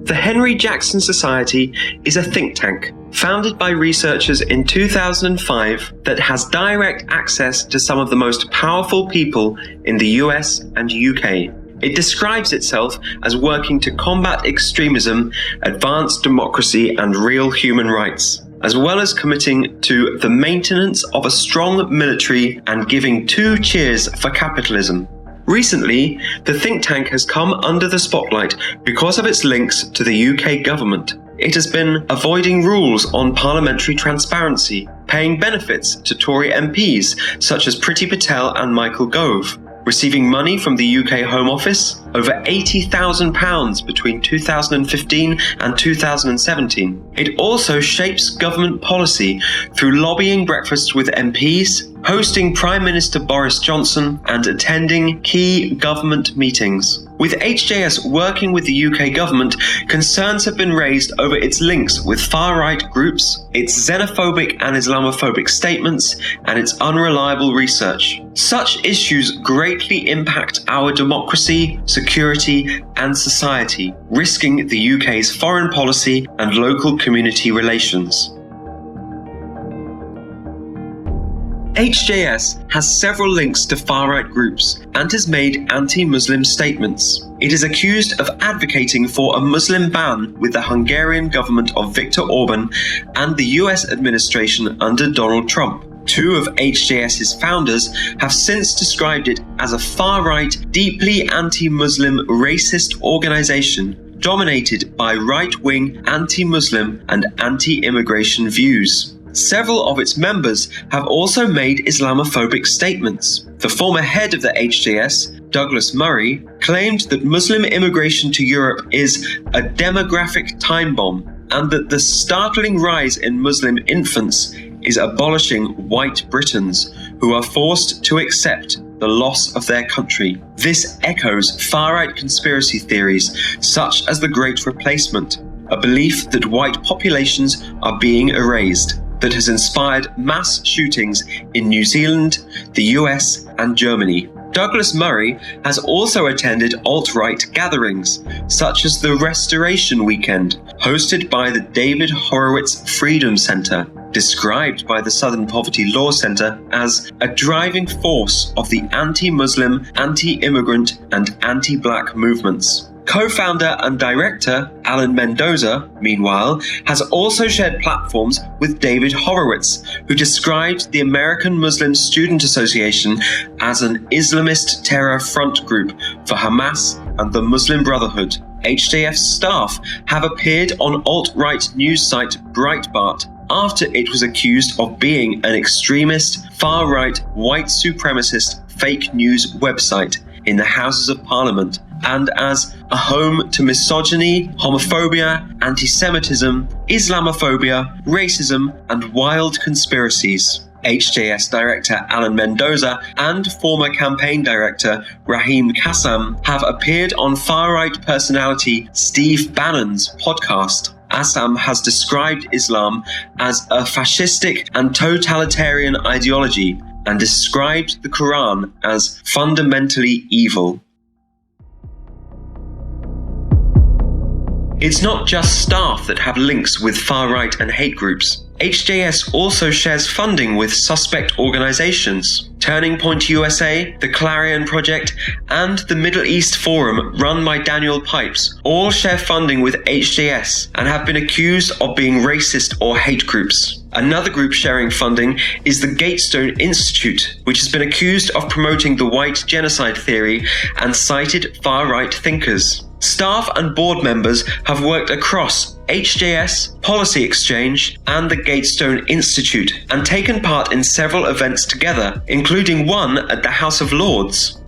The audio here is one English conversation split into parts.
The Henry Jackson Society is a think tank founded by researchers in 2005 that has direct access to some of the most powerful people in the US and UK. It describes itself as working to combat extremism, advance democracy and real human rights, as well as committing to the maintenance of a strong military and giving 2 cheers for capitalism. Recently, the think tank has come under the spotlight because of its links to the UK government. It has been avoiding rules on parliamentary transparency, paying benefits to Tory MPs such as Priti Patel and Michael Gove, receiving money from the UK Home Office, over £80,000 between 2015 and 2017. It also shapes government policy through lobbying breakfasts with MPs, hosting Prime Minister Boris Johnson, and attending key government meetings. With HJS working with the UK government, concerns have been raised over its links with far-right groups, its xenophobic and Islamophobic statements, and its unreliable research. Such issues greatly impact our democracy, security, and society, risking the UK's foreign policy and local community relations. HJS has several links to far-right groups and has made anti-Muslim statements. It is accused of advocating for a Muslim ban with the Hungarian government of Viktor Orban and the US administration under Donald Trump. 2 of HJS's founders have since described it as a far-right, deeply anti-Muslim racist organization dominated by right-wing anti-Muslim and anti-immigration views. Several of its members have also made Islamophobic statements. The former head of the HJS, Douglas Murray, claimed that Muslim immigration to Europe is a demographic time bomb and that the startling rise in Muslim infants is abolishing white Britons who are forced to accept the loss of their country. This echoes far-right conspiracy theories such as the Great Replacement, a belief that white populations are being erased, that has inspired mass shootings in New Zealand, the US, and Germany. Douglas Murray has also attended alt-right gatherings, such as the Restoration Weekend, hosted by the David Horowitz Freedom Center, described by the Southern Poverty Law Center as a driving force of the anti-Muslim, anti-immigrant, and anti-black movements. Co-founder and director Alan Mendoza, meanwhile, has also shared platforms with David Horowitz, who described the American Muslim Student Association as an Islamist terror front group for Hamas and the Muslim Brotherhood. HJF staff have appeared on alt-right news site Breitbart after it was accused of being an extremist, far-right, white supremacist fake news website in the Houses of Parliament, and as a home to misogyny, homophobia, anti-Semitism, Islamophobia, racism, and wild conspiracies. HJS director Alan Mendoza and former campaign director Raheem Kassam have appeared on far-right personality Steve Bannon's podcast. Assam has described Islam as a fascistic and totalitarian ideology and described the Quran as fundamentally evil. It's not just staff that have links with far-right and hate groups. HJS also shares funding with suspect organizations. Turning Point USA, the Clarion Project, and the Middle East Forum run by Daniel Pipes all share funding with HJS and have been accused of being racist or hate groups. Another group sharing funding is the Gatestone Institute, which has been accused of promoting the white genocide theory and cited far-right thinkers. Staff and board members have worked across HJS, Policy Exchange, and the Gatestone Institute and taken part in several events together, including one at the House of Lords.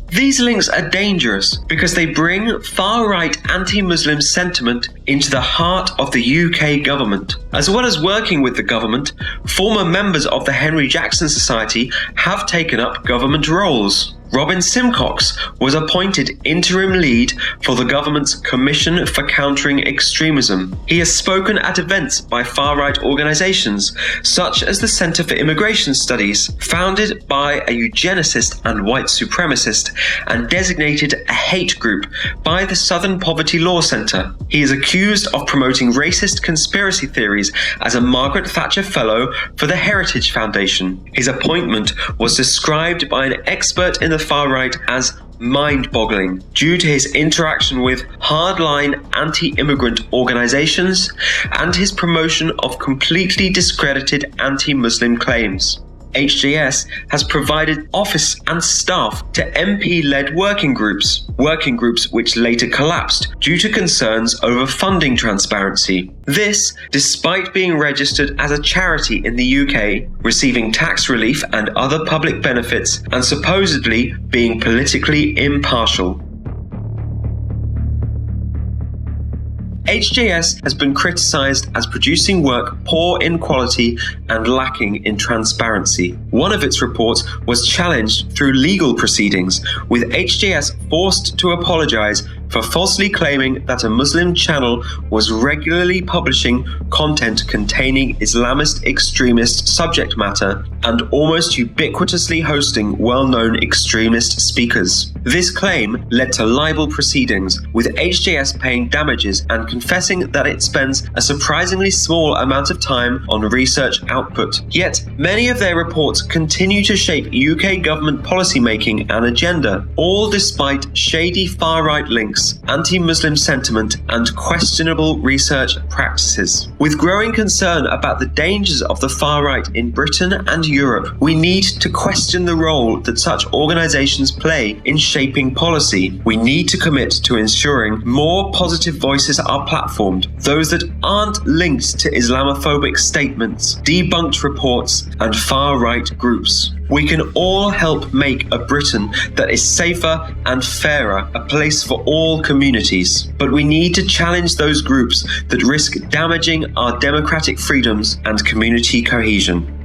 These links are dangerous because they bring far-right anti-Muslim sentiment into the heart of the UK government. As well as working with the government, former members of the Henry Jackson Society have taken up government roles. Robin Simcox was appointed interim lead for the government's Commission for Countering Extremism. He has spoken at events by far-right organizations such as the Center for Immigration Studies, founded by a eugenicist and white supremacist, and designated a hate group by the Southern Poverty Law Center. He is accused of promoting racist conspiracy theories as a Margaret Thatcher Fellow for the Heritage Foundation. His appointment was described by an expert in the far right as mind-boggling due to his interaction with hardline anti-immigrant organizations and his promotion of completely discredited anti-Muslim claims. HJS has provided office and staff to MP-led working groups which later collapsed due to concerns over funding transparency. This, despite being registered as a charity in the UK, receiving tax relief and other public benefits, and supposedly being politically impartial. HJS has been criticised as producing work poor in quality and lacking in transparency. One of its reports was challenged through legal proceedings, with HJS forced to apologise for falsely claiming that a Muslim channel was regularly publishing content containing Islamist extremist subject matter and almost ubiquitously hosting well-known extremist speakers. This claim led to libel proceedings, with HJS paying damages and confessing that it spends a surprisingly small amount of time on research output. Yet, many of their reports continue to shape UK government policymaking and agenda, all despite shady far-right links, anti-Muslim sentiment, and questionable research practices. With growing concern about the dangers of the far-right in Britain and Europe, we need to question the role that such organisations play in shaping policy. We need to commit to ensuring more positive voices are platformed, those that aren't linked to Islamophobic statements, debunked reports, and far-right groups. We can all help make a Britain that is safer and fairer, a place for all communities. But we need to challenge those groups that risk damaging our democratic freedoms and community cohesion.